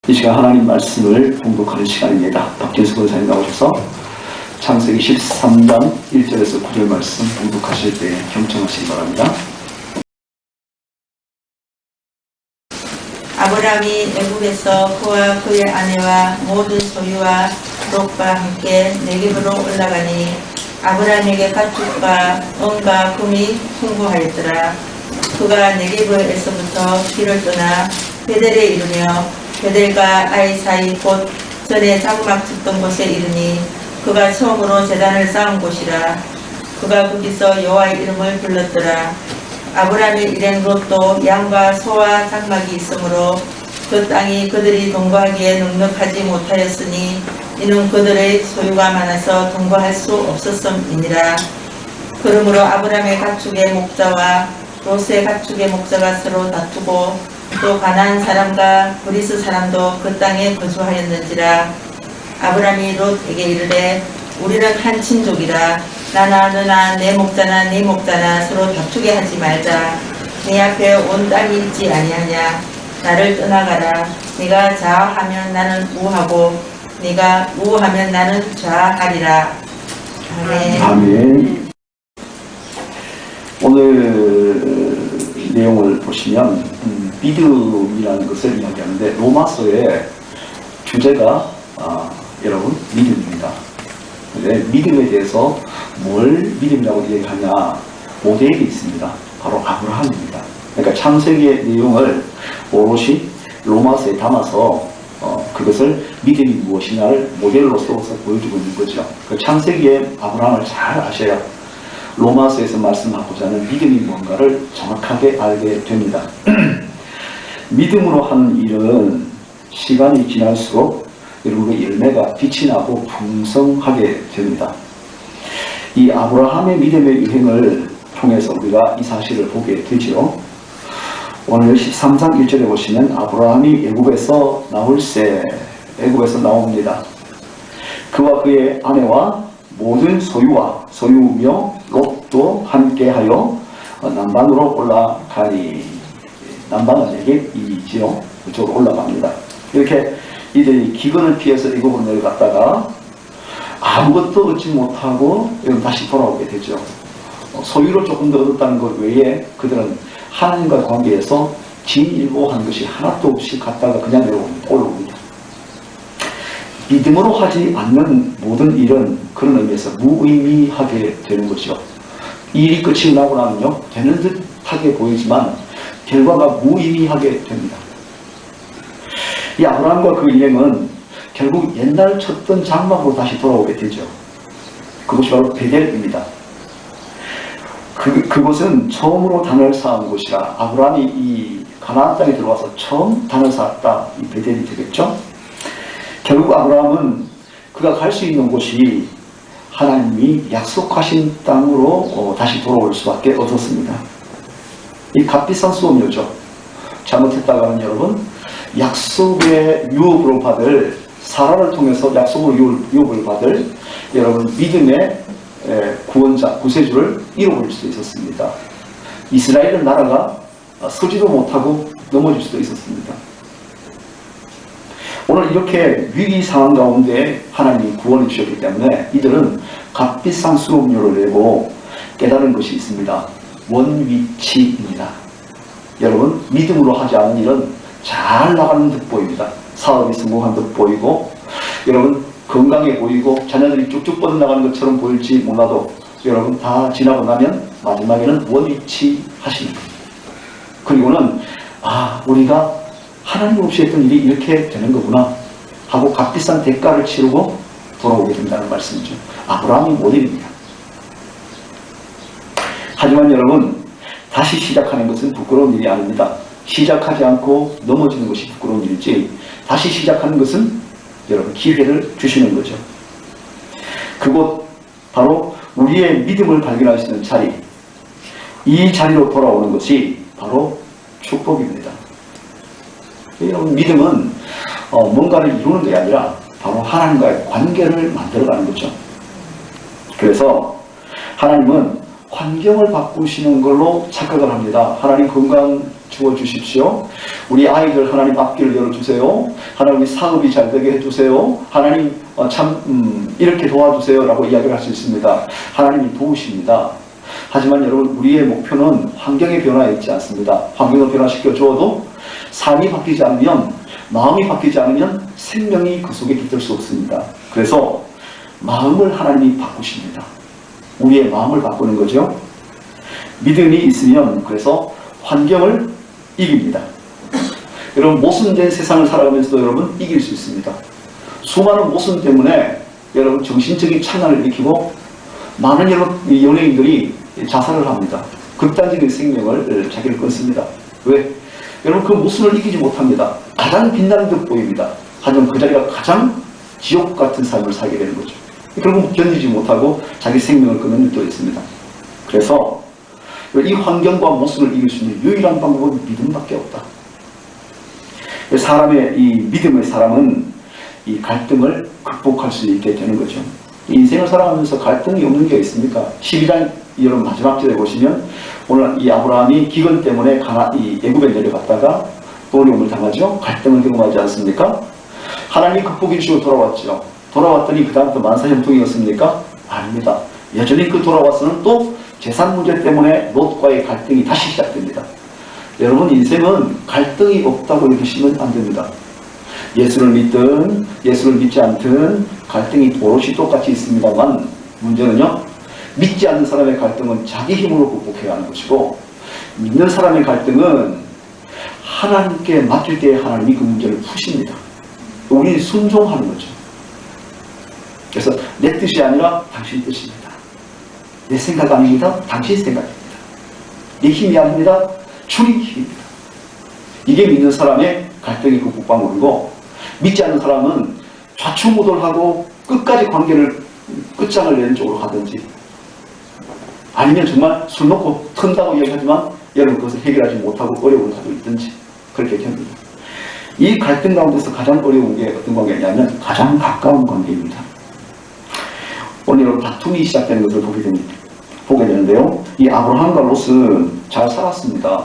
이 시간 하나님 말씀을 봉독하는 시간입니다. 박진수 권사님 나오셔서 창세기 13장 1절에서 9절 말씀 봉독하실 때 경청하시기 바랍니다. 아브라함이 애굽에서 그와 그의 아내와 모든 소유와 롯과 함께 네겝으로 올라가니 아브라함에게 가축과 은과 금이 풍부하였더라. 그가 네겝에서부터 길을 떠나 베델에 이르며 베델과 아이 사이 곧 전에 장막 짓던 곳에 이르니 그가 처음으로 제단을 쌓은 곳이라. 그가 거기서 여호와의 이름을 불렀더라. 아브라함의 일행 롯도 양과 소와 장막이 있으므로 그 땅이 그들이 동거하기에 넉넉하지 못하였으니 이는 그들의 소유가 많아서 동거할 수 없었음이니라. 그러므로 아브라함의 가축의 목자와 롯의 가축의 목자가 서로 다투고 또 가나안 사람과 브리스 사람도 그 땅에 거주하였는지라. 아브라함이 롯에게 이르되 우리는 한 친족이라. 나나 너나 내 목자나 네 목자나 서로 다투게 하지 말자. 네 앞에 온 땅이 있지 아니하냐. 나를 떠나가라. 네가 좌하면 나는 우하고 네가 우하면 나는 좌하리라. 아멘. 아멘. 오늘 내용을 보시면 믿음이라는 것을 이야기하는데 로마서의 주제가 여러분 믿음입니다. 믿음에 대해서 뭘 믿음이라고 얘기하냐 모델이 있습니다. 바로 아브라함입니다. 그러니까 창세기의 내용을 오롯이 로마서에 담아서 그것을 믿음이 무엇이냐를 모델로 세워서 보여주고 있는 거죠. 그 창세기의 아브라함을 잘 아셔야 로마서에서 말씀하고자 하는 믿음이 뭔가를 정확하게 알게 됩니다. 믿음으로 하는 일은 시간이 지날수록 여러분의 열매가 빛이 나고 풍성하게 됩니다. 이 아브라함의 믿음의 유행을 통해서 우리가 이 사실을 보게 되죠. 오늘 13장 1절에 보시면 아브라함이 애굽에서 나올새 애굽에서 나옵니다. 그와 그의 아내와 모든 소유며 롯도 함께하여 남반으로 올라가니. 남반은 네겝이지요. 그쪽으로 올라갑니다. 이렇게 이들이 기근을 피해서 애굽으로 내려갔다가 아무것도 얻지 못하고 다시 돌아오게 되죠. 소유를 조금 더 얻었다는 것 외에 그들은 하나님과 관계에서 진일보한 것이 하나도 없이 갔다가 그냥 올라옵니다. 믿음으로 하지 않는 모든 일은 그런 의미에서 무의미하게 되는 것이죠. 일이 끝이 나고 나면요 되는 듯하게 보이지만 결과가 무의미하게 됩니다. 이 아브라함과 그 일행은 결국 옛날 쳤던 장막으로 다시 돌아오게 되죠. 그것이 바로 베델입니다. 그곳은 처음으로 단을 쌓은 곳이라. 아브라함이 이 가나안 땅에 들어와서 처음 단을 쌓았다. 이 베델이 되겠죠. 결국 아브라함은 그가 갈 수 있는 곳이 하나님이 약속하신 땅으로 다시 돌아올 수밖에 없었습니다. 이 값비싼 수업료죠. 잘못했다가는 여러분 약속의 유업으로 받을 사라를 통해서 약속으로 유업을 받을 여러분 믿음의 구원자 구세주를 잃어버릴 수도 있었습니다. 이스라엘 나라가 서지도 못하고 넘어질 수도 있었습니다. 오늘 이렇게 위기 상황 가운데 하나님이 구원해 주셨기 때문에 이들은 값비싼 수업료를 내고 깨달은 것이 있습니다. 원위치입니다. 여러분 믿음으로 하지 않은 일은 잘 나가는 듯 보입니다. 사업이 성공한 듯 보이고 여러분 건강해 보이고 자녀들이 쭉쭉 뻗어나가는 것처럼 보일지 몰라도 여러분 다 지나고 나면 마지막에는 원위치 하시는 겁니다. 그리고는 우리가 하나님 없이 했던 일이 이렇게 되는 거구나 하고 값비싼 대가를 치르고 돌아오게 된다는 말씀이죠. 아브라함이 모델입니다. 하지만 여러분 다시 시작하는 것은 부끄러운 일이 아닙니다. 시작하지 않고 넘어지는 것이 부끄러운 일이지 다시 시작하는 것은 여러분 기회를 주시는 거죠. 그곳 바로 우리의 믿음을 발견할 수 있는 자리, 이 자리로 돌아오는 것이 바로 축복입니다. 여러분 믿음은 뭔가를 이루는 게 아니라 바로 하나님과의 관계를 만들어가는 거죠. 그래서 하나님은 환경을 바꾸시는 걸로 착각을 합니다. 하나님 건강 주십시오. 우리 아이들 하나님 앞길을 열어주세요. 하나님 사업이 잘 되게 해주세요. 하나님 이렇게 도와주세요 라고 이야기를 할 수 있습니다. 하나님이 도우십니다. 하지만 여러분, 우리의 목표는 환경의 변화에 있지 않습니다. 환경을 변화시켜 주어도 삶이 바뀌지 않으면, 마음이 바뀌지 않으면 생명이 그 속에 깃들 수 없습니다. 그래서 마음을 하나님이 바꾸십니다. 우리의 마음을 바꾸는 거죠. 믿음이 있으면 그래서 환경을 이깁니다. 여러분, 모순된 세상을 살아가면서도 여러분 이길 수 있습니다. 수많은 모순 때문에 여러분 정신적인 찬란을 일으키고 많은 연예인들이 자살을 합니다. 극단적인 생명을 자기를 끊습니다. 왜? 여러분, 그 모순을 이기지 못합니다. 가장 빛나는 듯 보입니다. 하지만 그 자리가 가장 지옥 같은 삶을 살게 되는 거죠. 결국 견디지 못하고 자기 생명을 끊는 일도 있습니다. 그래서 이 환경과 모순을 이길 수 있는 유일한 방법은 믿음밖에 없다. 사람의 이 믿음의 사람은 이 갈등을 극복할 수 있게 되는 거죠. 인생을 살아가면서 갈등이 없는 게 있습니까? 12장 여러분 마지막 절에 보시면 오늘 이 아브라함이 기근 때문에 이 애굽에 내려갔다가 어려움을 당하죠. 갈등을 경험하지 않습니까? 하나님이 극복해 주시고 돌아왔죠. 돌아왔더니 그 다음부터 만사형통이었습니까? 아닙니다. 여전히 그 돌아와서는 또 재산 문제 때문에 롯과의 갈등이 다시 시작됩니다. 여러분, 인생은 갈등이 없다고 여기시면 안 됩니다. 예수를 믿든 예수를 믿지 않든 갈등이 오롯이 똑같이 있습니다만, 문제는요, 믿지 않는 사람의 갈등은 자기 힘으로 극복해야 하는 것이고, 믿는 사람의 갈등은 하나님께 맡길 때 하나님이 그 문제를 푸십니다. 우리는 순종하는 거죠. 그래서 내 뜻이 아니라 당신 뜻입니다. 내 생각 아닙니다. 당신 생각입니다. 내 힘이 아닙니다. 주님 힘입니다. 이게 믿는 사람의 갈등이 극복 방법이고, 믿지 않는 사람은 좌충우돌하고 끝까지 관계를 끝장을 내는 쪽으로 가든지, 아니면 정말 술 먹고 턴다고 이야기하지만 여러분 그것을 해결하지 못하고 어려움을 가지고 있든지 그렇게 됩니다. 이 갈등 가운데서 가장 어려운 게 어떤 관계냐면 가장 가까운 관계입니다. 오늘 여러분 다툼이 시작되는 것을 보게 되는데요. 이 아브라함과 롯은 잘 살았습니다.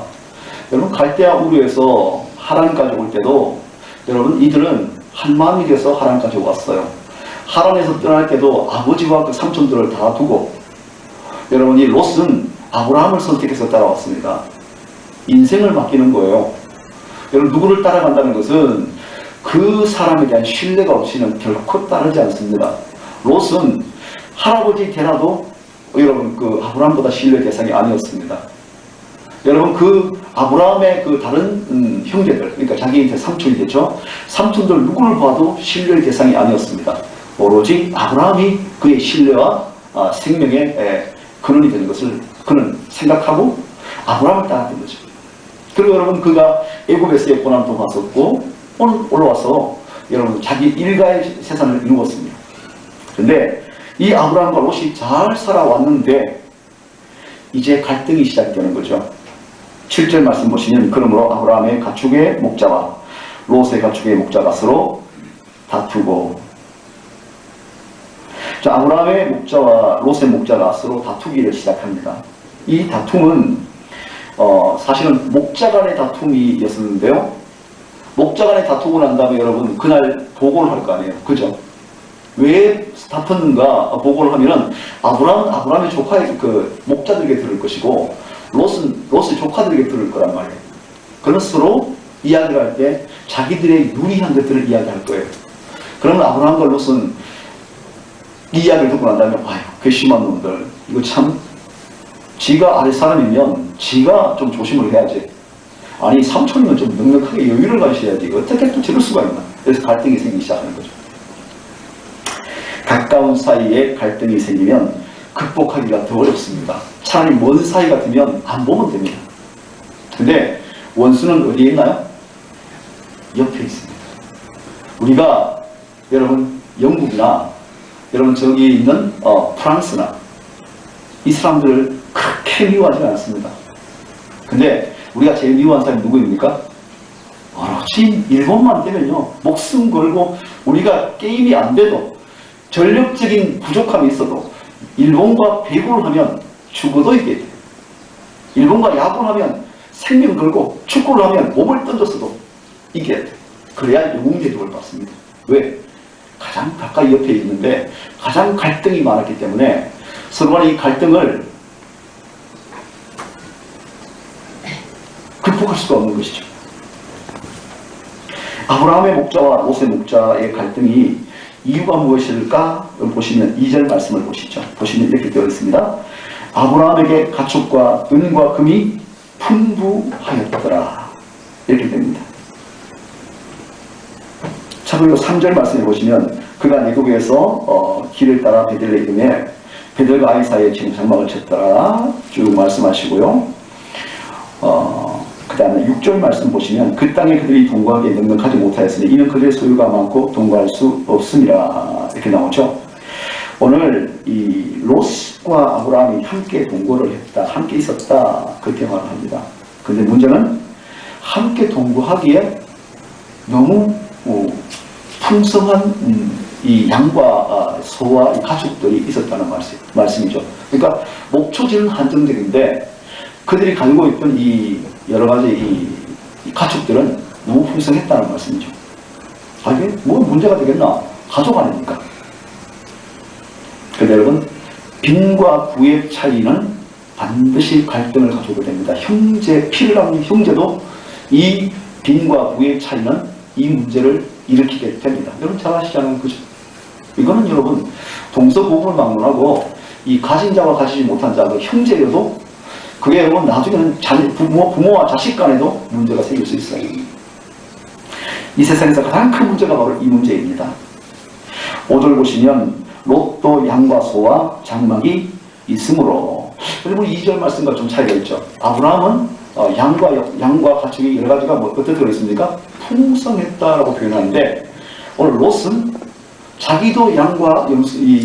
여러분, 갈대아 우르에서 하란까지 올 때도 여러분 이들은 한 마음이 돼서 하란까지 왔어요. 하란에서 떠날 때도 아버지와 그 삼촌들을 다 두고 여러분, 이 롯은 아브라함을 선택해서 따라왔습니다. 인생을 맡기는 거예요. 여러분, 누구를 따라간다는 것은 그 사람에 대한 신뢰가 없이는 결코 따르지 않습니다. 롯은 할아버지 되라도 여러분 그 아브라함보다 신뢰 대상이 아니었습니다. 여러분, 그 아브라함의 그 다른 형제들, 그러니까 자기한테 삼촌이 되죠. 삼촌들 누구를 봐도 신뢰의 대상이 아니었습니다. 오로지 아브라함이 그의 신뢰와 생명의 근원이 되는 것을 그는 생각하고 아브라함을 따랐던 거죠. 그리고 여러분, 그가 애굽에서의 고난도 받았고 오늘 올라와서 여러분 자기 일가의 세상을 이루었습니다. 그런데 이 아브라함과 롯이 잘 살아왔는데 이제 갈등이 시작되는 거죠. 7절 말씀 보시면, 그러므로 아브라함의 가축의 목자와 롯의 가축의 목자가 서로 다투고, 자, 아브라함의 목자와 롯의 목자가 서로 다투기를 시작합니다. 이 다툼은 사실은 목자 간의 다툼이었는데요. 목자 간에 다투고 난 다음에 여러분 그날 보고를 할 거 아니에요. 그죠? 왜 다퉜는가 보고를 하면은 아브라함의 조카의 그 목자들에게 들을 것이고 롯의 조카들에게 들을 거란 말이에요. 그는 서로 이야기를 할 때 자기들의 유리한 것들을 이야기할 거예요. 그러면 아브라함과 롯은 이 이야기를 듣고 난 다음에 아유, 괘씸한 놈들, 이거 참 지가 아랫사람이면 지가 좀 조심을 해야지. 아니, 삼촌이면 좀 넉넉하게 여유를 가지셔야지. 어떻게 또 저럴 수가 있나. 그래서 갈등이 생기기 시작하는 거죠. 가까운 사이에 갈등이 생기면 극복하기가 더 어렵습니다. 차라리 먼 사이 같으면 안 보면 됩니다. 근데 원수는 어디에 있나요? 옆에 있습니다. 우리가 여러분 영국이나 여러분 저기 있는 프랑스나 이 사람들을 그렇게 미워하지 않습니다. 근데 우리가 제일 미워하는 사람이 누구입니까? 오로지 일본만 되면요, 목숨 걸고 우리가 게임이 안 돼도 전력적인 부족함이 있어도 일본과 배구를 하면 죽어도 이게 돼요. 일본과 야구를 하면 생명 걸고 축구를 하면 몸을 던졌어도 이겨야 돼. 그래야 영웅 대접을 받습니다. 왜? 가장 가까이 옆에 있는데 가장 갈등이 많았기 때문에 서로 간의 이 갈등을 극복할 수가 없는 것이죠. 아브라함의 목자와 롯의 목자의 갈등이 이유가 무엇일까 보시면 2절 말씀을 보시죠. 보시면 이렇게 되어 있습니다. 아브라함에게 가축과 은과 금이 풍부하였더라. 이렇게 됩니다. 자, 그리고 3절 말씀해 보시면 그가 내국에서 길을 따라 베델에 이르매 베델과 아이 사이에 지금 장막을 쳤더라. 쭉 말씀하시고요. 그 다음에 6절 말씀 보시면 그 땅에 그들이 동거하기에 넉넉하지 못하였으니 이는 그들의 소유가 많고 동거할 수 없음이라. 이렇게 나오죠. 오늘 이 롯과 아브라함이 함께 동거를 했다, 함께 있었다, 그렇게 말을 합니다. 근데 문제는 함께 동거하기에 너무 풍성한 이 양과 소와 이 가축들이 있었다는 말씀이죠. 그러니까 목초지는 한정적인데 그들이 가지고 있던 이 여러 가지 이 가축들은 너무 풍성했다는 말씀이죠. 아, 이게 뭐 문제가 되겠나? 가족 아닙니까? 그런데 여러분, 빈과 부의 차이는 반드시 갈등을 가져오게 됩니다. 피를 나눈 형제도 이 빈과 부의 차이는 이 문제를 일으키게 됩니다. 여러분 잘 아시잖아요. 그죠? 이거는 여러분 동서고금을 막론하고 이 가진 자와 가지지 못한 자가 형제여도 그게 여러분 나중에는 부모와 자식 간에도 문제가 생길 수 있어요. 이 세상에서 가장 큰 문제가 바로 이 문제입니다. 5절 보시면 롯도 양과 소와 장막이 있으므로, 여러분 2절 말씀과 좀 차이가 있죠. 아브라함은 양과 가축이 여러 가지가 어떻게 들어있습니까? 풍성했다라고 표현하는데, 오늘 롯은 자기도 양과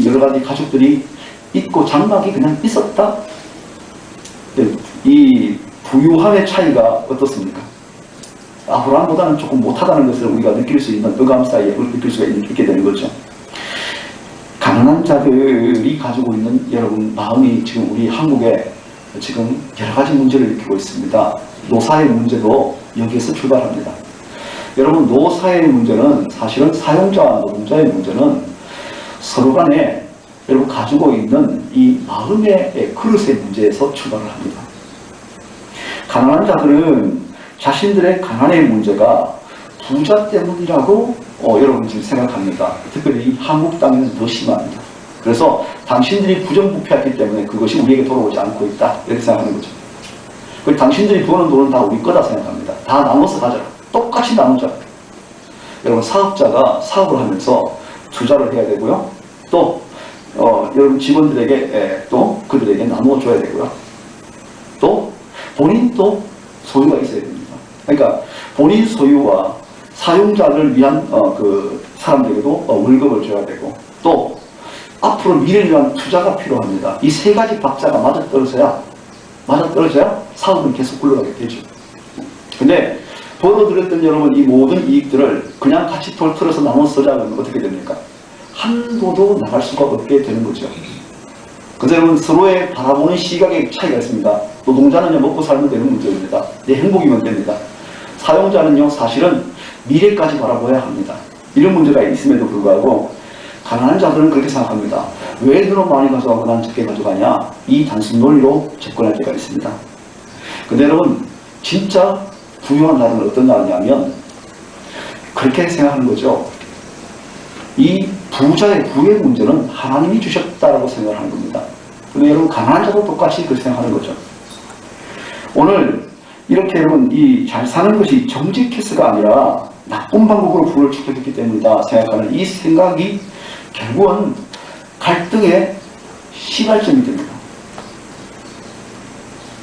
여러 가지 가축들이 있고 장막이 그냥 있었다. 이 부유함의 차이가 어떻습니까? 아브라함보다는 조금 못하다는 것을 우리가 느낄 수 있는 어감 사이에 느낄 수가 있게 되는 거죠. 가난한 자들이 가지고 있는 여러분 마음이 지금 우리 한국에 지금 여러 가지 문제를 일으키고 있습니다. 노사의 문제도 여기에서 출발합니다. 여러분 노사의 문제는 사실은 사용자와 노동자의 문제는 서로 간에 여러분 가지고 있는 이 마음의 그릇의 문제에서 출발을 합니다. 가난한 자들은 자신들의 가난의 문제가 부자 때문이라고 여러분 지금 생각합니다. 특별히 한국 땅에는 더 심합니다. 그래서 당신들이 부정부패했기 때문에 그것이 우리에게 돌아오지 않고 있다, 이렇게 생각하는 거죠. 그리고 당신들이 버는 돈은 다 우리 거다 생각합니다. 다 나눠서 가져라. 똑같이 나누자. 여러분 사업자가 사업을 하면서 투자를 해야 되고요. 또 여러분 직원들에게 또 그들에게 나누어 줘야 되고요. 또 본인도 소유가 있어야 됩니다. 그러니까 본인 소유와 사용자를 위한 그 사람들에게도 월급을 줘야 되고, 또 앞으로 미래를 위한 투자가 필요합니다. 이 세 가지 박자가 맞아떨어져야 사업은 계속 굴러가게 되죠. 근데 벌어들였던 여러분 이 모든 이익들을 그냥 같이 털어서 나눠 쓰자면 어떻게 됩니까? 한도도 나갈 수가 없게 되는 거죠. 그래서 여러분 서로의 바라보는 시각의 차이가 있습니다. 노동자는요 먹고 살면 되는 문제입니다. 내 행복이면 됩니다. 사용자는요 사실은 미래까지 바라봐야 합니다. 이런 문제가 있음에도 불구하고 가난한 자들은 그렇게 생각합니다. 왜 너는 많이 가져가고 난 적게 가져가냐? 이 단순 논리로 접근할 때가 있습니다. 근데 여러분 진짜 부유한 나라는 어떤 나라냐면 그렇게 생각하는 거죠. 이 부자의 부의 문제는 하나님이 주셨다라고 생각하는 겁니다. 근데 여러분 가난한 자도 똑같이 그렇게 생각하는 거죠. 오늘 이렇게 여러분 이 잘 사는 것이 정직해서가 아니라 나쁜 방법으로 부를 축적했기 때문이다 생각하는 이 생각이 결국은 갈등의 시발점이 됩니다.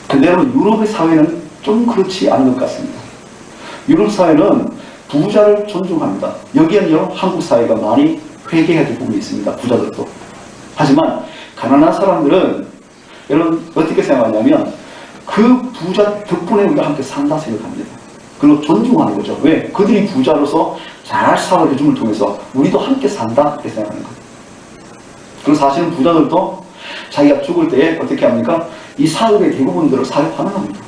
근데 여러분 유럽의 사회는 좀 그렇지 않은 것 같습니다. 유럽 사회는 부자를 존중합니다. 여기에는요 한국 사회가 많이 회개해야 될 부분이 있습니다. 부자들도. 하지만 가난한 사람들은 여러분 어떻게 생각하냐면 그 부자 덕분에 우리가 함께 산다 생각합니다. 그리고 존중하는 거죠. 왜? 그들이 부자로서 잘 사업을 해줌을 통해서 우리도 함께 산다 이렇게 생각하는 거예요. 그리고 사실은 부자들도 자기가 죽을 때에 어떻게 합니까? 이 사업의 대부분들을 사업하는 겁니다.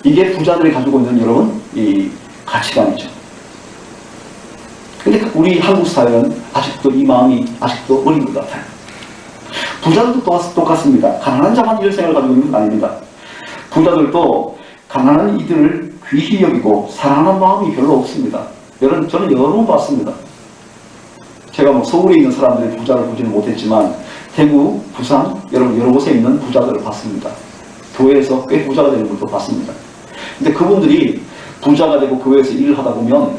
이게 부자들이 가지고 있는 여러분 이 가치관이죠. 근데 우리 한국 사회는 아직도 이 마음이 아직도 어린 것 같아요. 부자들도 똑같습니다. 가난한 자만 이런 생각을 가지고 있는 건 아닙니다. 부자들도 가난한 이들을 귀히 여기고 사랑하는 마음이 별로 없습니다. 여러분, 저는 여러 번 봤습니다. 제가 뭐 서울에 있는 사람들의 부자를 보지는 못했지만 대구, 부산, 여러분 여러 곳에 있는 부자들을 봤습니다. 교회에서 꽤 부자가 되는 분도 봤습니다. 근데 그분들이 부자가 되고 교회에서 일을 하다 보면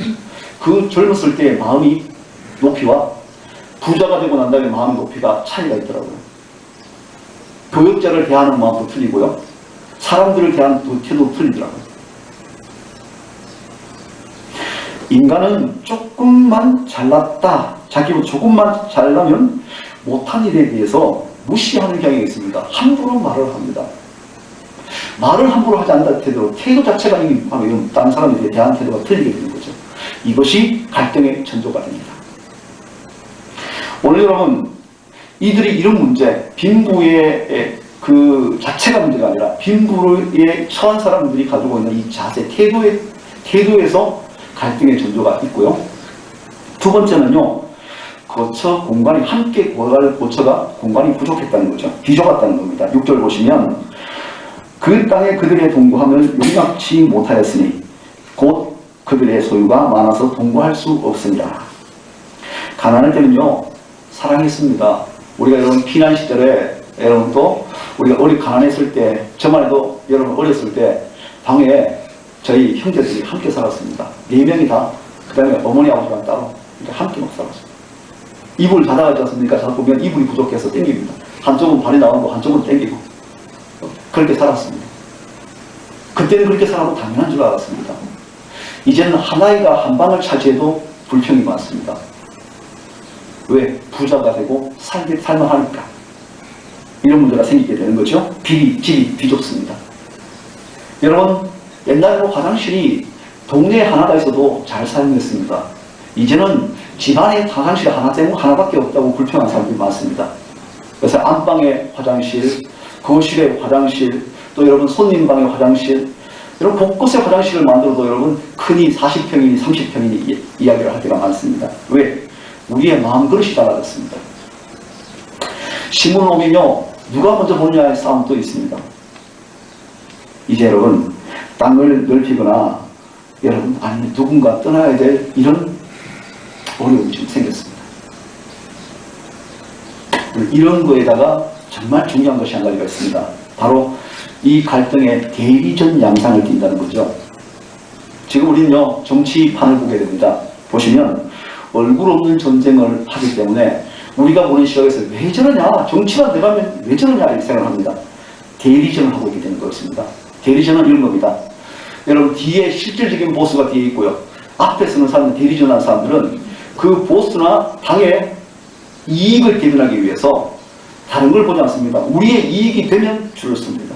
그 젊었을 때의 마음이 높이와 부자가 되고 난 다음에 마음의 높이가 차이가 있더라고요. 교역자를 대하는 마음도 틀리고요. 사람들을 대하는 태도도 틀리더라고요. 인간은 조금만 잘났다, 자기보다 조금만 잘나면 못한 일에 대해서 무시하는 경향이 있습니다. 함부로 말을 합니다. 말을 함부로 하지 않는 태도, 태도 자체가 다른 사람에 대한 태도가 틀리게 되는 거죠. 이것이 갈등의 전조가 됩니다. 오늘 여러분, 이들이 이런 문제, 빈부의 그 자체가 문제가 아니라 빈부에 처한 사람들이 가지고 있는 이 자세, 태도에서 갈등의 전조가 있고요. 두 번째는요, 거처 공간이 함께 거할 거처가 공간이 부족했다는 거죠. 비좁았다는 겁니다. 6절 보시면 그 땅에 그들의 동거함을 용납치 못하였으니 곧 그들의 소유가 많아서 동거할 수 없으니라. 가난할 때는요, 사랑했습니다. 우리가 여러분 피난 시절에 여러분 또 우리가 가난했을 때, 저만 해도 여러분 어렸을 때 방에 저희 형제들이 함께 살았습니다. 4명이 다, 그 다음에 어머니 아버지랑 따로 함께 막 살았습니다. 이불 자다가 있지 않습니까? 자다 보면 이불이 부족해서 땡깁니다. 한쪽은 발이 나오고 한쪽은 땡기고 그렇게 살았습니다. 그때는 그렇게 살아도 당연한 줄 알았습니다. 이제는 하나이가 한 방을 차지해도 불평이 많습니다. 왜? 부자가 되고 살만하니까. 이런 문제가 생기게 되는 거죠. 집이 비좁습니다. 여러분, 옛날에는 화장실이 동네에 하나가 있어도 잘 사용했습니다. 이제는 집안에 화장실 하나밖에 없다고 불평하는 사람들이 많습니다. 그래서 안방에 화장실, 거실에 화장실, 또 여러분 손님방에 화장실, 여러분 곳곳에 화장실을 만들어도 여러분 흔히 40평이니 30평이니 이야기를 할 때가 많습니다. 왜? 우리의 마음그릇이 달라졌습니다. 신문 오면요, 누가 먼저 보느냐의 싸움도 있습니다. 이제 여러분 땅을 넓히거나 여러분 아니면 누군가 떠나야 될 이런 어려움이 좀 생겼습니다. 이런 거에다가 정말 중요한 것이 한 가지가 있습니다. 바로 이 갈등의 대리전 양상을 띈다는 거죠. 지금 우리는요, 정치판을 보게 됩니다. 보시면 얼굴 없는 전쟁을 하기 때문에 우리가 보는 시각에서 왜 저러냐, 정치만 들어가면 왜 저러냐 이렇게 생각을 합니다. 대리전을 하고 있게 되는 것입니다. 대리전은 이런 겁니다. 여러분, 뒤에 실질적인 보스가 뒤에 있고요. 앞에 서는 사람, 대리전하는 사람들은 그 보스나 당의 이익을 대변하기 위해서 다른 걸 보지 않습니다. 우리의 이익이 되면 줄을 섭니다.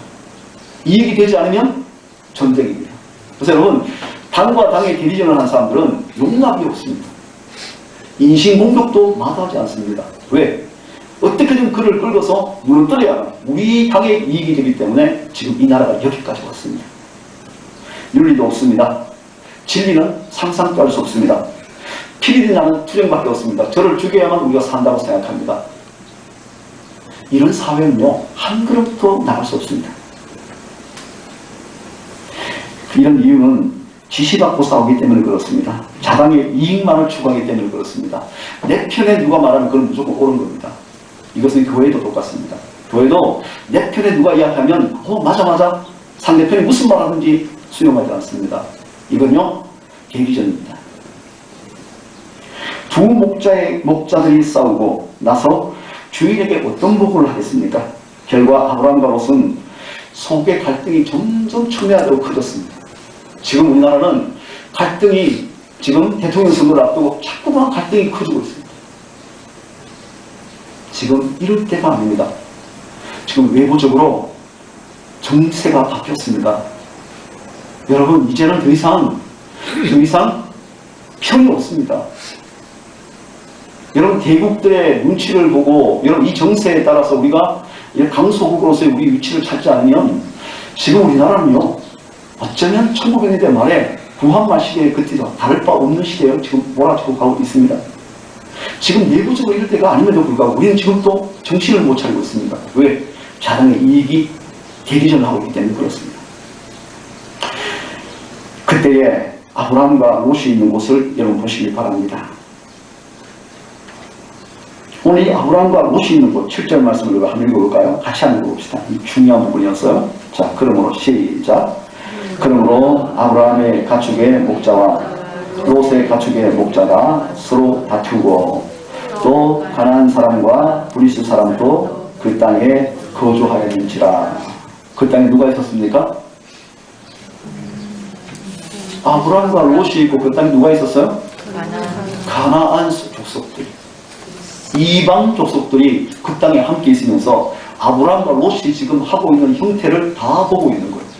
이익이 되지 않으면 전쟁입니다. 그래서 여러분, 당과 당의 대리전을 하는 사람들은 용납이 없습니다. 인신공격도 마다하지 않습니다. 왜? 어떻게든 그를 끌어서 무너뜨려야 우리 당의 이익이 되기 때문에 지금 이 나라가 여기까지 왔습니다. 윤리도 없습니다. 진리는 상상도 할 수 없습니다. 피리는 나는 투쟁밖에 없습니다. 저를 죽여야만 우리가 산다고 생각합니다. 이런 사회는요, 한 걸음도 나갈 수 없습니다. 이런 이유는 지시받고 싸우기 때문에 그렇습니다. 자당의 이익만을 추구하기 때문에 그렇습니다. 내 편에 누가 말하면 그건 무조건 옳은 겁니다. 이것은 교회도 똑같습니다. 교회도 내 편에 누가 이야기하면 맞아 상대편이 무슨 말하든지 수용하지 않습니다. 이건요, 대리전입니다. 두 목자들이 싸우고 나서 주인에게 어떤 보고를 하겠습니까? 결과 아브라함과 롯은 속의 갈등이 점점 첨예하고 커졌습니다. 지금 우리나라는 갈등이 지금 대통령 선거를 앞두고 자꾸만 갈등이 커지고 있습니다. 지금 이럴 때가 아닙니다. 지금 외부적으로 정세가 바뀌었습니다. 여러분, 이제는 더 이상 평이 없습니다. 여러분, 대국들의 눈치를 보고 여러분 이 정세에 따라서 우리가 강소국으로서의 우리 위치를 찾지 않으면 지금 우리나라는요, 어쩌면 1900년대 말에 구한말 시대의 그 뒤도 다를 바 없는 시대에 지금 몰아치고 가고 있습니다. 지금 내부적으로 이럴 때가 아님에도 불구하고 우리는 지금도 정신을 못 차리고 있습니다. 왜? 자랑의 이익이 대리전을 하고 있기 때문에 그렇습니다. 그때에 아브라함과 롯이 있는 곳을 여러분 보시기 바랍니다. 오늘 이 아브라함과 롯이 있는 곳 7절 말씀을 한번 읽어볼까요? 같이 한번 읽어봅시다. 이 중요한 부분이었어요. 자, 그러므로 시작. 그러므로 아브라함의 가축의 목자와 롯의 가축의 목자가 서로 다투고 또 가나안 사람과 브리스 사람도 그 땅에 거주하였는지라. 그 땅에 누가 있었습니까? 아브라함과 롯이 있고 그 땅에 누가 있었어요? 가나안 족속들, 이방 족속들이 그 땅에 함께 있으면서 아브라함과 롯이 지금 하고 있는 형태를 다 보고 있는 거예요.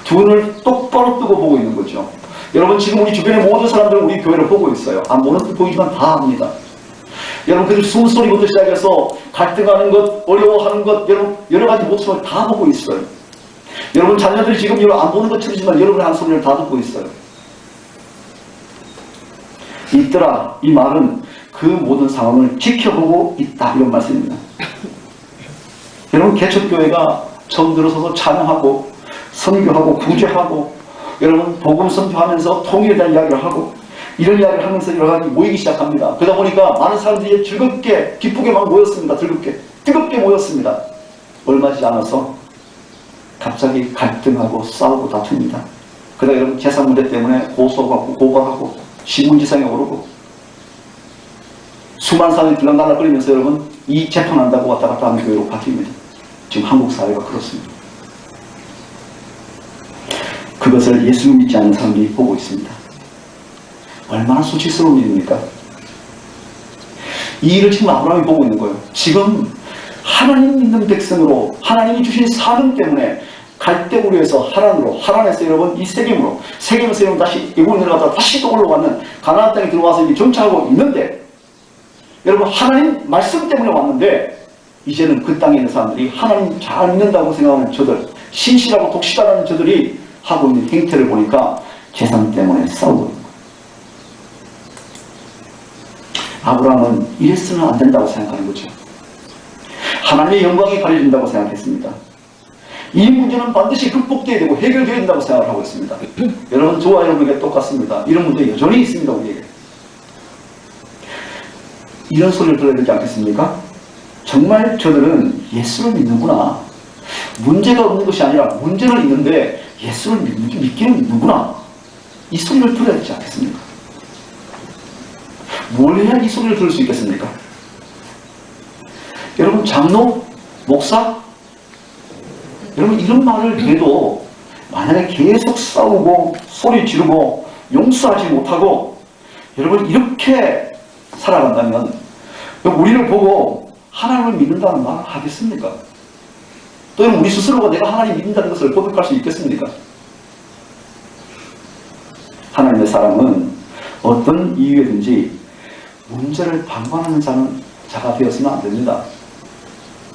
두 눈을 똑바로 뜨고 보고 있는 거죠. 여러분 지금 우리 주변의 모든 사람들은 우리 교회를 보고 있어요. 안 보는 듯 보이지만 다 합니다. 여러분 그들 숨소리부터 시작해서 갈등하는 것, 어려워하는 것, 여러 가지 모습을 다 보고 있어요. 여러분 자녀들이 지금 안 보는 것처럼 여러분의 한 소리를 다 듣고 있어요. 있더라, 이 말은 그 모든 상황을 지켜보고 있다, 이런 말씀입니다. 여러분 개척교회가 처음 들어서서 찬양하고 선교하고 구제하고 여러분 복음 선교하면서 통일에 대한 이야기를 하고 이런 이야기를 하면서 여러 가지 모이기 시작합니다. 그러다 보니까 많은 사람들이 즐겁게 기쁘게 막 모였습니다. 뜨겁게 모였습니다. 얼마 지지 않아서 갑자기 갈등하고 싸우고 다툽니다. 그러다 여러분 재산 문제 때문에 고소하고 고발하고 신문지상에 오르고 수많은 사람들이 들락날락거리면서 여러분 이 재판한다고 왔다 갔다 하는 교회로 바뀝니다. 지금 한국 사회가 그렇습니다. 그것을 예수를 믿지 않는 사람들이 보고 있습니다. 얼마나 수치스러운 일입니까? 이 일을 지금 아브라함이 보고 있는 거예요. 지금 하나님 믿는 백성으로 하나님이 주신 사명 때문에 갈대우르에서 하란으로, 하란에서 여러분 이 세겜에서 여러분 다시 애굽으로 내려갔다가 다시 또 올라가는 가나안 땅에 들어와서 이제 정착하고 있는데 여러분 하나님 말씀 때문에 왔는데 이제는 그 땅에 있는 사람들이 하나님 잘 믿는다고 생각하는 저들, 신실하고 독실하다는 저들이 하고 있는 행태를 보니까 재산 때문에 싸우고 있는 거예요. 아브라함은 이랬으면 안 된다고 생각하는 거죠. 하나님의 영광이 가려진다고 생각했습니다. 이 문제는 반드시 극복되어야 되고 해결되어야 된다고 생각을 하고 있습니다. 여러분 저와 여러분에게 똑같습니다. 이런 문제 여전히 있습니다. 우리에게. 이런 소리를 들어야 되지 않겠습니까? 정말 저들은 예수를 믿는구나. 문제가 없는 것이 아니라 문제는 있는데 예수를 믿기는 믿는구나. 이 소리를 들어야 되지 않겠습니까? 뭘 해야 이 소리를 들을 수 있겠습니까? 여러분 장로, 목사, 여러분 이런 말을 해도 만약에 계속 싸우고 소리 지르고 용서하지 못하고 여러분 이렇게 살아간다면 우리를 보고 하나님을 믿는다는 말을 하겠습니까? 또는 우리 스스로가 내가 하나님 믿는다는 것을 고백할 수 있겠습니까? 하나님의 사람은 어떤 이유에든지 문제를 방관하는 자가 되었으면 안 됩니다.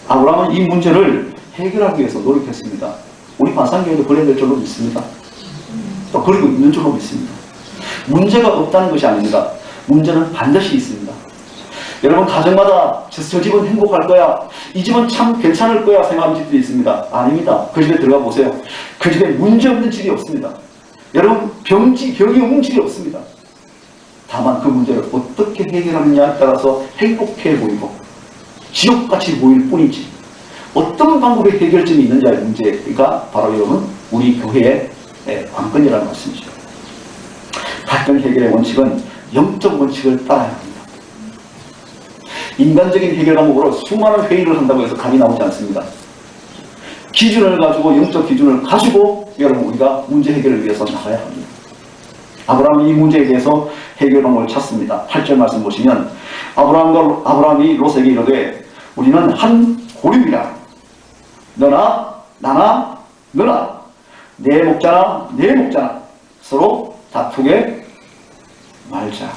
아브라함은 이 문제를 해결하기 위해서 노력했습니다. 우리 반상교회도 그래야 될 줄로 믿습니다. 또 그리고 있는 줄로 믿습니다. 문제가 없다는 것이 아닙니다. 문제는 반드시 있습니다. 여러분 가정마다 저 집은 행복할 거야, 이 집은 참 괜찮을 거야 생각하는 집들이 있습니다. 아닙니다. 그 집에 들어가 보세요. 그 집에 문제 없는 집이 없습니다. 여러분 병이 없는 집이 없습니다. 다만 그 문제를 어떻게 해결하느냐에 따라서 행복해 보이고 지옥같이 보일 뿐이지 어떤 방법의 해결점이 있는지의 문제가 바로 여러분 우리 교회의 관건이라는 말씀이죠. 갈등 해결의 원칙은 영적 원칙을 따라야 합니다. 인간적인 해결 방법으로 수많은 회의를 한다고 해서 답이 나오지 않습니다. 기준을 가지고 영적 기준을 가지고 여러분 우리가 문제 해결을 위해서 나가야 합니다. 아브라함이 이 문제에 대해서 해결 방법을 찾습니다. 8절 말씀 보시면 아브라함이 롯에게 이르되 우리는 한 고립이라 너나 나나 너나 내 목자나 내 목자나 서로 다투게 말자.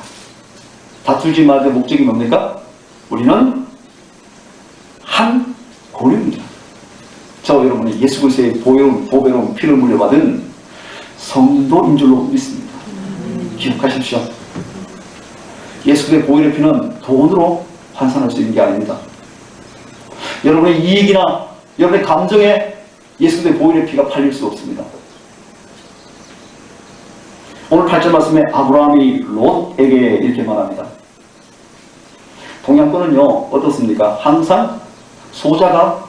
다투지 말자 목적이 뭡니까? 우리는 한 고립이다. 저 여러분이 예수 그리스도의 보배로운 피를 물려받은 성도인 줄로 믿습니다. 기억하십시오. 예수 그리스도의 보혈의 피는 돈으로 환산할 수 있는 게 아닙니다. 여러분의 이익이나 여러분의 감정에 예수 그리스도의 보혈의 피가 팔릴 수 없습니다. 오늘 8절 말씀에 아브라함이 롯에게 이렇게 말합니다. 동양권은요 어떻습니까? 항상 소자가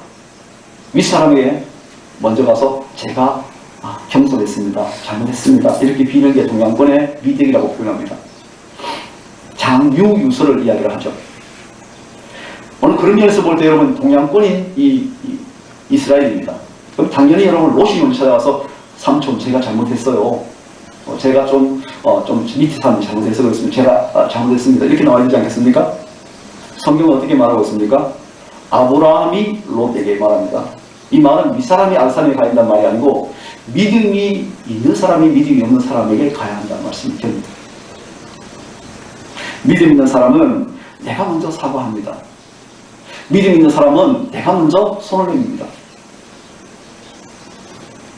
윗사람에게 먼저 가서 제가 경솔했습니다, 잘못했습니다 이렇게 비는 게 동양권의 미덕이라고 표현합니다. 장유유서를 이야기를 하죠. 오늘 그런 면에서 볼 때 여러분 동양권인 이스라엘입니다. 그럼 당연히 여러분 롯이 먼저 찾아와서 삼촌 제가 잘못했어요. 제가 좀 밑에 사람이 잘못해서 그렇습니다. 제가 잘못했습니다. 이렇게 나와 있지 않겠습니까? 성경은 어떻게 말하고 있습니까? 아브라함이 롯에게 말합니다. 이 말은 윗사람이 아랫사람에게 가야 한다는 말이 아니고 믿음이 있는 사람이 믿음이 없는 사람에게 가야 한다는 말씀입니다. 믿음 있는 사람은 내가 먼저 사과합니다. 믿음 있는 사람은 내가 먼저 손을 내밉니다.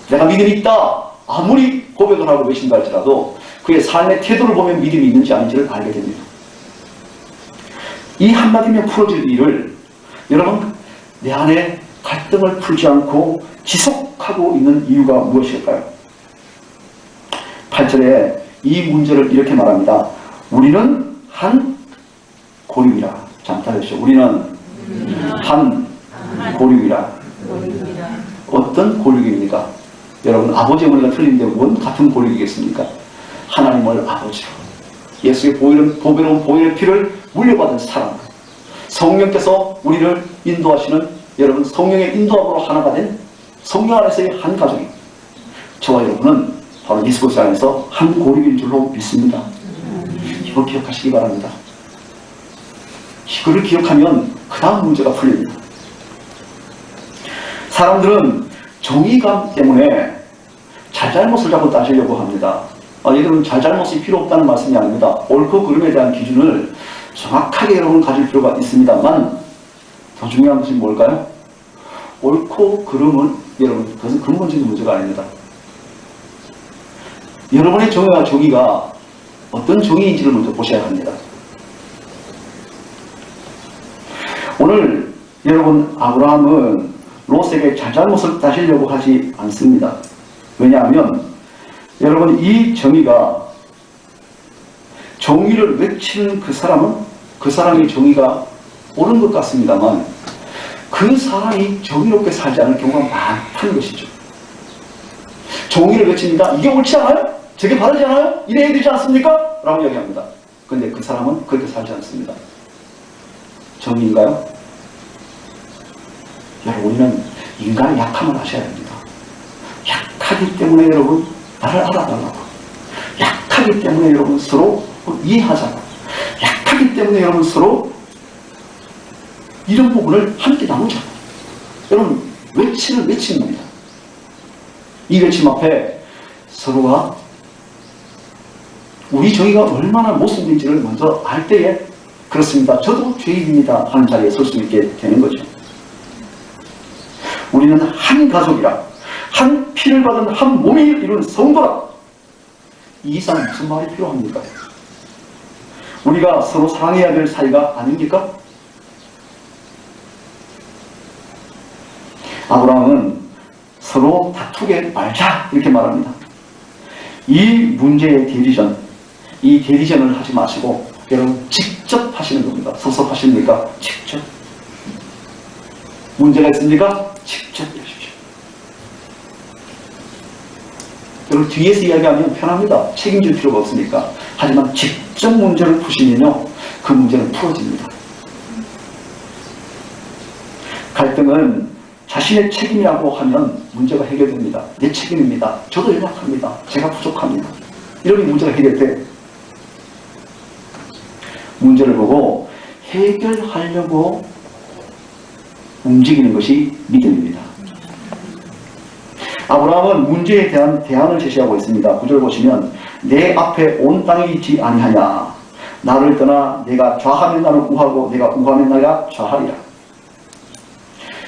내가 믿음이 있다. 아무리 고백을 하고 외친다 할지라도 그의 삶의 태도를 보면 믿음이 있는지 아닌지를 알게 됩니다. 이 한마디면 풀어질 일을 여러분 내 안에 갈등을 풀지 않고 지속하고 있는 이유가 무엇일까요? 8절에 이 문제를 이렇게 말합니다. 우리는 한 고륙이라. 잠깐만요. 우리는 한 고륙이라. 어떤 고륙입니까? 여러분 아버지 어머니가 틀린데 뭔 같은 고륙이겠습니까? 하나님을 아버지로 예수의 보배로운 보혈의 피를 물려받은 사람, 성령께서 우리를 인도하시는 여러분 성령의 인도함으로 하나가 된 성령 안에서의 한 가족이 저와 여러분은 바로 예수 그리스도 안에서 한 고륙인 줄로 믿습니다. 이걸 기억하시기 바랍니다. 이거를 기억하면 그 다음 문제가 풀립니다. 사람들은 정의감 때문에 잘잘못을 자꾸 따지려고 합니다. 여러분 잘잘못이 필요 없다는 말씀이 아닙니다. 옳고 그름에 대한 기준을 정확하게 여러분 가질 필요가 있습니다만 더 중요한 것이 뭘까요? 옳고 그름은 여러분 그것은 근본적인 문제가 아닙니다. 여러분의 정의와 정의가 어떤 정의인지를 먼저 보셔야 합니다. 오늘 여러분 아브라함은 롯에게 잘잘못을 따지려고 하지 않습니다. 왜냐하면 여러분 이 정의가 정의를 외치는 그 사람은 그 사람의 정의가 옳은 것 같습니다만 그 사람이 정의롭게 살지 않을 경우가 많다는 것이죠. 정의를 외칩니다. 이게 옳지 않아요? 저게 바르지 않아요? 이래야 되지 않습니까? 라고 이야기합니다. 그런데 그 사람은 그렇게 살지 않습니다. 정의인가요? 여러분 우리는 인간의 약함을 아셔야 합니다. 약하기 때문에 여러분 나를 알아달라고, 약하기 때문에 여러분 서로 이해하자고, 약하기 때문에 여러분 서로 이런 부분을 함께 나누자고 여러분 외치는 겁니다. 이 외침 앞에 서로가 우리 정의가 얼마나 모순인지를 먼저 알 때에 그렇습니다. 저도 죄인입니다 하는 자리에 설 수 있게 되는 거죠. 우리는 한 가족이라, 한 피를 받은 한 몸이 이룬 성도라. 이 이상 무슨 말이 필요합니까? 우리가 서로 사랑해야 될 사이가 아닙니까? 아브라함은 서로 다투게 말자 이렇게 말합니다. 이 문제의 대리전, 이 대리전을 하지 마시고 여러분 직접 하시는 겁니다. 섭섭하십니까? 직접. 문제가 있습니까? 직접 해주십시오. 여러분 뒤에서 이야기하면 편합니다. 책임질 필요가 없으니까. 하지만 직접 문제를 푸시면요 그 문제는 풀어집니다. 갈등은 자신의 책임이라고 하면 문제가 해결됩니다. 내 책임입니다. 저도 연약합니다. 제가 부족합니다. 이러면 문제가 해결돼. 문제를 보고 해결하려고 움직이는 것이 믿음입니다. 아브라함은 문제에 대한 대안을 제시하고 있습니다. 9절 보시면 내 앞에 온 땅이 있지 아니하냐. 나를 떠나 내가 좌하면 나는 우하고 내가 우하면 내가 좌하리라.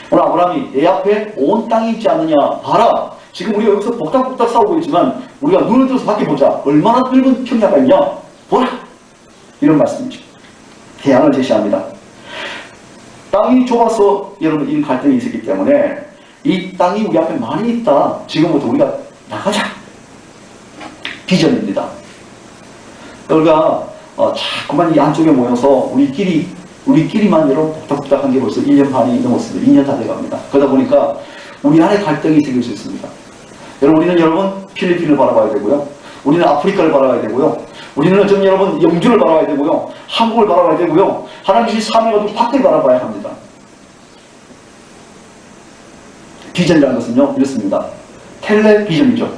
오늘 아브라함이 내 앞에 온 땅이 있지 않느냐. 봐라. 지금 우리가 여기서 복닥복닥 싸우고 있지만 우리가 눈을 들어서 밖에 보자. 얼마나 넓은 평야가 있냐? 보라! 이런 말씀이죠. 대안을 제시합니다. 땅이 좁아서 여러분 이런 갈등이 있었기 때문에 이 땅이 우리 앞에 많이 있다. 지금부터 우리가 나가자. 비전입니다. 그러니까 자꾸만 이 안쪽에 모여서 우리끼리만 여러분 복닥복닥한 게 벌써 1년 반이 넘었습니다. 2년 다 돼갑니다. 그러다 보니까 우리 안에 갈등이 생길 수 있습니다. 우리는 여러분 필리핀을 바라봐야 되고요. 우리는 아프리카를 바라봐야 되고요. 우리는 여러분 영주를 바라봐야 되고요. 한국을 바라봐야 되고요. 하나님 주신 사명을 가지고 밖을 바라봐야 합니다. 비전이라는 것은요 이렇습니다. 텔레비전이죠.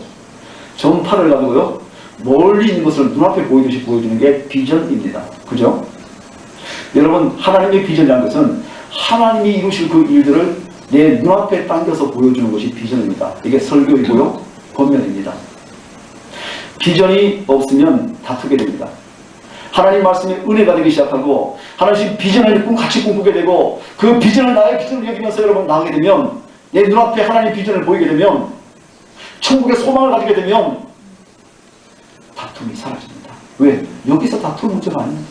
전파를 가지고요 멀리 있는 것을 눈앞에 보이듯이 보여주는 게 비전입니다. 그죠? 여러분 하나님의 비전이라는 것은 하나님이 이루실 그 일들을 내 눈앞에 당겨서 보여주는 것이 비전입니다. 이게 설교이고요 권면입니다. 비전이 없으면 다투게 됩니다. 하나님 말씀에 은혜가 되기 시작하고 하나님 비전을 같이 꿈꾸게 되고 그 비전을 나의 비전을 여기면서 여러분 나가게 되면 내 눈앞에 하나님 비전을 보이게 되면 천국의 소망을 가지게 되면 다툼이 사라집니다. 왜? 여기서 다투는 문제가 아닙니다.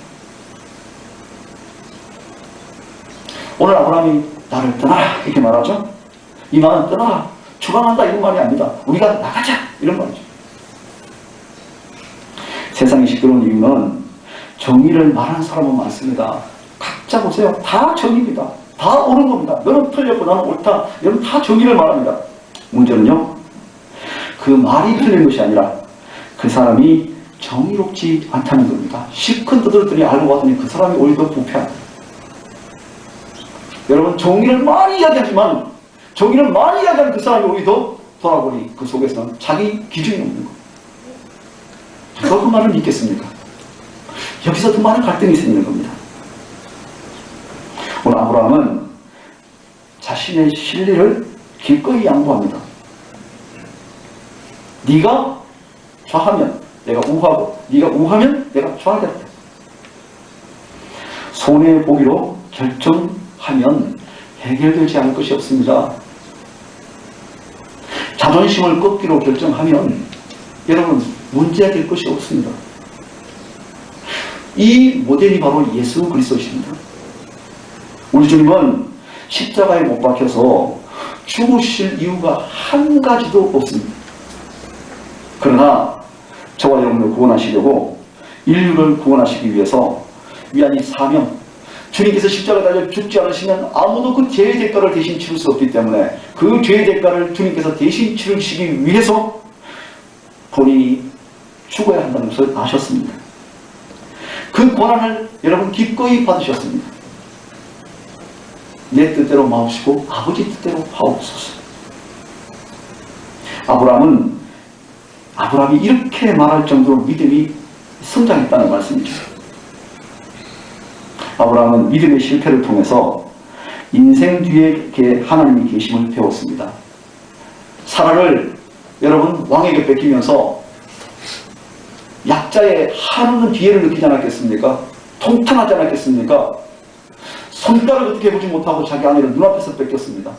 오늘 아브라함이 나를 떠나라 이렇게 말하죠. 이 말은 떠나라 추방한다 이런 말이 아닙니다. 우리가 나가자 이런 말이죠. 세상이 시끄러운 이유는 정의를 말하는 사람은 많습니다. 각자 보세요. 다 정의입니다. 다 옳은 겁니다. 너는 틀렸고 나는 옳다. 여러분 다 정의를 말합니다. 문제는요. 그 말이 틀린 것이 아니라 그 사람이 정의롭지 않다는 겁니다. 실컷 떠들었더니 알고 봤더니 그 사람이 오히려 부패합니다. 여러분 정의를 많이 이야기하지만 정의를 많이 이야기하는 그 사람이 오히려 돌아보니 그 속에서는 자기 기준이 없는 거예요. 누가 그 말을 믿겠습니까? 여기서 더 많은 갈등이 생기는 겁니다. 오늘 아브라함은 자신의 진리를 기꺼이 양보합니다. 네가 좌하면 내가 우하고 네가 우하면 내가 좌하겠다. 손해보기로 결정하면 해결되지 않을 것이 없습니다. 자존심을 꺾기로 결정하면 여러분 문제가 될 것이 없습니다. 이 모델이 바로 예수 그리스도십니다. 우리 주님은 십자가에 못 박혀서 죽으실 이유가 한 가지도 없습니다. 그러나 저와 여러분을 구원하시려고 인류를 구원하시기 위해서 위안이 사명, 주님께서 십자가에 달려 죽지 않으시면 아무도 그 죄의 대가를 대신 치를 수 없기 때문에 그 죄의 대가를 주님께서 대신 치르시기 위해서 본인이 죽어야 한다는 것을 아셨습니다. 그 권한을 여러분 기꺼이 받으셨습니다. 내 뜻대로 마옵시고 아버지 뜻대로 하옵소서. 아브라함이 이렇게 말할 정도로 믿음이 성장했다는 말씀이죠. 아브라함은 믿음의 실패를 통해서 인생 뒤에 하나님이 계심을 배웠습니다. 사라를 여러분 왕에게 뺏기면서 약자의 한없는 비애를 느끼지 않았겠습니까? 통탄하지 않았겠습니까? 손가락을 어떻게 보지 못하고 자기 아내를 눈앞에서 뺏겼습니다.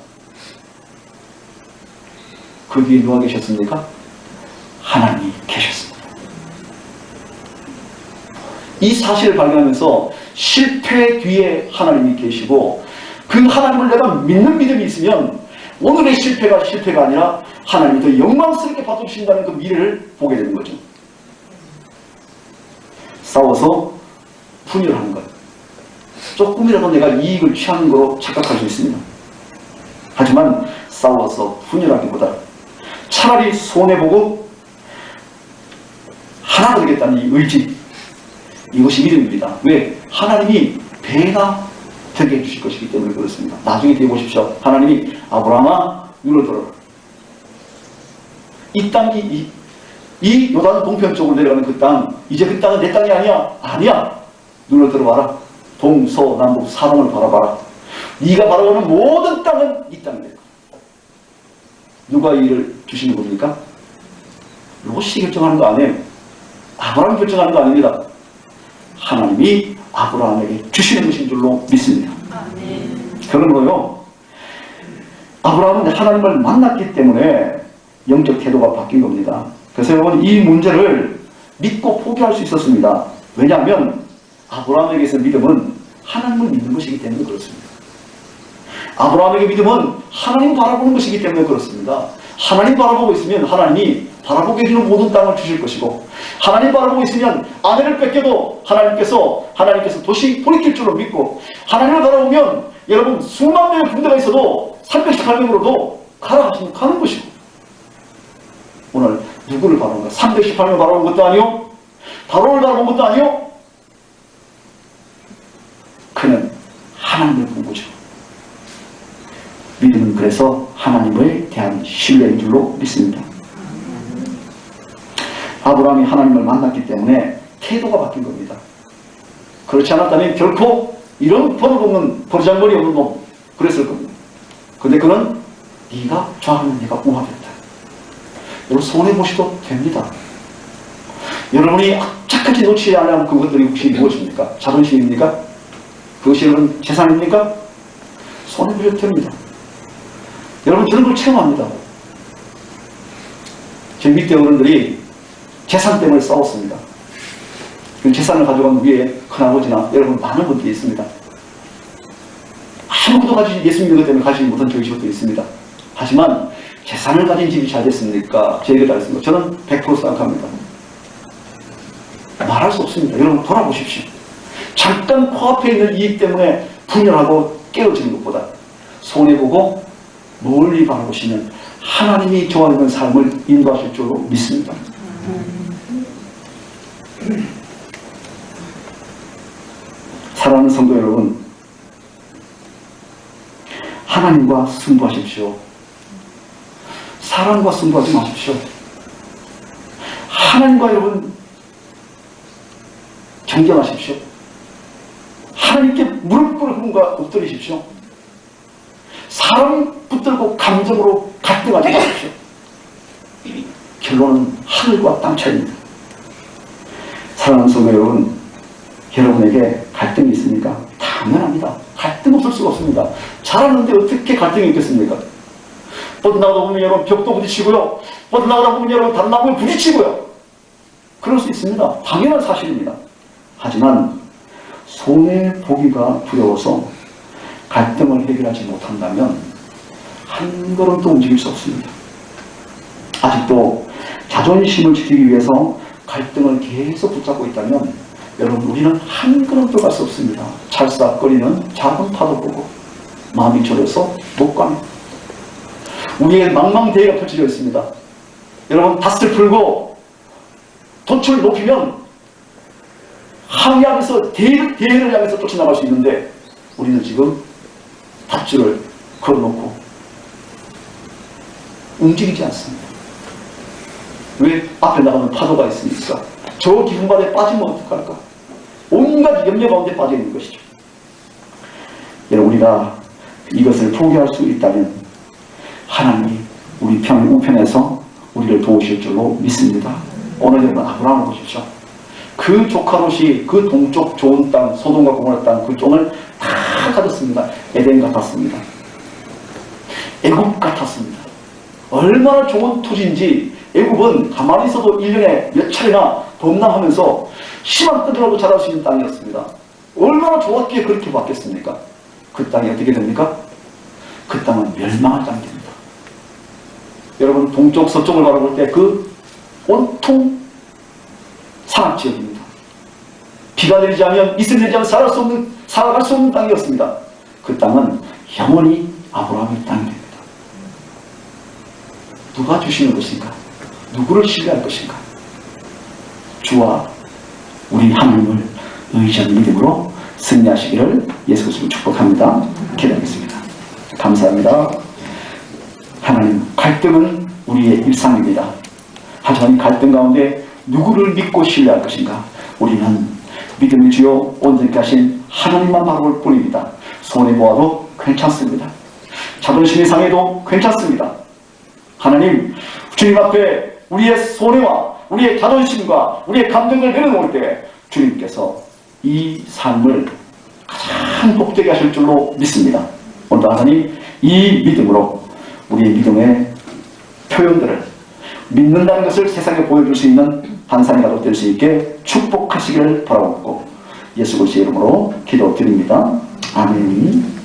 그 뒤에 누가 계셨습니까? 하나님이 계셨습니다. 이 사실을 발견하면서 실패 뒤에 하나님이 계시고 그 하나님을 내가 믿는 믿음이 있으면 오늘의 실패가 아니라 하나님이 더 영광스럽게 받아주신다는 그 미래를 보게 되는 거죠. 싸워서 분열하는 것. 조금이라도 내가 이익을 취하는 거로 착각할 수 있습니다. 하지만 싸워서 분열하기보다 차라리 손해보고 하나 되겠다는 이 의지, 이것이 믿음입니다. 왜? 하나님이 배가 되게 해주실 것이기 때문에 그렇습니다. 나중에 뒤에 보십시오. 하나님이 아브라함아 눈을 들어라. 이 땅이 이 요단 동편 쪽으로 내려가는 그 땅, 이제 그 땅은 내 땅이 아니야. 아니야. 눈을 들어봐라. 동서남북 사방을 바라봐라. 네가 바라보는 모든 땅은 이 땅이 될 거야. 누가 이 일을 주시는 겁니까? 롯이 결정하는 거 아니에요. 아브라함이 결정하는 거 아닙니다. 하나님이 아브라함에게 주시는 것인 줄로 믿습니다. 그런 거요. 아브라함은 하나님을 만났기 때문에 영적 태도가 바뀐 겁니다. 그래서 여러분 이 문제를 믿고 포기할 수 있었습니다. 왜냐하면 아브라함에게서 믿음은 하나님을 믿는 것이기 때문에 그렇습니다. 아브라함에게 믿음은 하나님 바라보는 것이기 때문에 그렇습니다. 하나님 바라보고 있으면 하나님이 바라보고 계시는 모든 땅을 주실 것이고, 하나님 바라보고 있으면 아내를 뺏겨도 하나님께서 도시 돌이킬 줄로 믿고, 하나님을 바라보면 여러분 수만 명의 군대가 있어도 318명으로도 가라 하시면 가는 것이고, 오늘 누구를 바라보는가? 318명 바라본 것도 아니요, 바로를 바라본 것도 아니요, 그는 하나님을 본 거죠. 믿음은 그래서 하나님을 대한 신뢰인 줄로 믿습니다. 아브라함이 하나님을 만났기 때문에 태도가 바뀐 겁니다. 그렇지 않았다면 결코 이런 버르장머리 없는 놈 그랬을 겁니다. 근데 그는 네가 좌하면 네가 우하겠다. 여러분 손해보셔도 됩니다. 여러분이 악착같이 놓치지 않으면 그것들이 혹시 무엇입니까? 자존심입니까? 그것이 여러분 재산입니까? 손해보셔도 됩니다. 여러분 저런 걸 체험합니다. 저희 밑에 어른들이 재산 때문에 싸웠습니다. 그 재산을 가져간 위에 큰아버지나 여러분 많은 분들이 있습니다. 아무것도 가지지 예수 믿는 것 때문에 가지지 못한 저희 집도 있습니다. 하지만 재산을 가진 집이 잘 됐습니까? 제 얘기를 했습니다. 저는 100% 생각합니다. 말할 수 없습니다. 여러분 돌아보십시오. 잠깐 코앞에 있는 이익 때문에 분열하고 깨어지는 것보다 손해보고 멀리 바라보시면 하나님이 좋아하는 삶을 인도하실 줄로 믿습니다. 사랑하는 성도 여러분, 하나님과 승부하십시오. 사람과 승부하지 마십시오. 하나님과 여러분 경쟁하십시오. 하나님께 무릎 꿇고 엎드리십시오. 사람 붙들고 감정으로 갈등하지 마십시오. 결론은 하늘과 땅 차이입니다. 사랑하는 성도 여러분, 여러분에게 갈등이 있습니까? 당연합니다. 갈등 없을 수가 없습니다. 잘하는데 어떻게 갈등이 있겠습니까? 뻗어나가다 보면 여러분 벽도 부딪히고요, 뻗어나가다 보면 여러분 다른 나무에 부딪히고요. 그럴 수 있습니다. 당연한 사실입니다. 하지만 손해보기가 두려워서 갈등을 해결하지 못한다면 한 걸음도 움직일 수 없습니다. 아직도 자존심을 지키기 위해서 갈등을 계속 붙잡고 있다면 여러분 우리는 한 걸음도 갈 수 없습니다. 찰싹거리는 작은 파도 보고 마음이 졸여서 못 갑니다. 우리의 망망대해가 펼쳐져 있습니다. 여러분 닷을 풀고 돛을 높이면 항해하면서 대해를 향해서 쫓아나갈 수 있는데 우리는 지금 닷줄을 걸어놓고 움직이지 않습니다. 왜? 앞에 나가면 파도가 있으니까. 저 깊은 바다에 빠지면 어떡할까? 온갖 염려 가운데 빠져 있는 것이죠. 여러분 우리가 이것을 포기할 수 있다면 하나님이 우리 우편에서 우리를 도우실 줄로 믿습니다. 오늘 여러분 아브라함을 보십시오. 그 조카롯이 그 동쪽 좋은 땅, 소돔과 고모라 땅 그 종을 다 가졌습니다. 에덴 같았습니다. 애굽 같았습니다. 얼마나 좋은 토지인지 애굽은 가만히 있어도 1년에 몇 차례나 범람하면서 심한 뜯으라도 자랄 수 있는 땅이었습니다. 얼마나 좋았기에 그렇게 바뀌었습니까? 그 땅이 어떻게 됩니까? 그 땅은 멸망할 땅이 됩니다. 여러분 동쪽 서쪽을 바라볼 때 그 온통 산악지역입니다. 비가 내리지 않으면 이슬 내리지 않으면 살아갈 수 없는 땅이었습니다. 그 땅은 영원히 아브라함의 땅이 됩니다. 누가 주시는 것인가? 누구를 신뢰할 것인가? 주와 우리 하나님을 의지하는 믿음으로 승리하시기를 예수 그리스도로 축복합니다. 기도하겠습니다. 감사합니다. 하나님, 갈등은 우리의 일상입니다. 하지만 이 갈등 가운데 누구를 믿고 신뢰할 것인가? 우리는 믿음의 주요 온전케 하신 하나님만 바라볼 뿐입니다. 손해보아도 괜찮습니다. 자존심이 상해도 괜찮습니다. 하나님, 주님 앞에 우리의 손해와 우리의 자존심과 우리의 감정을 내려놓을 때 주님께서 이 삶을 가장 복되게 하실 줄로 믿습니다. 오늘 하나님 이 믿음으로 우리의 믿음의 표현들을 믿는다는 것을 세상에 보여줄 수 있는 한 사람이라도 될 수 있게 축복하시기를 바라옵고 예수 그리스도의 이름으로 기도드립니다. 아멘.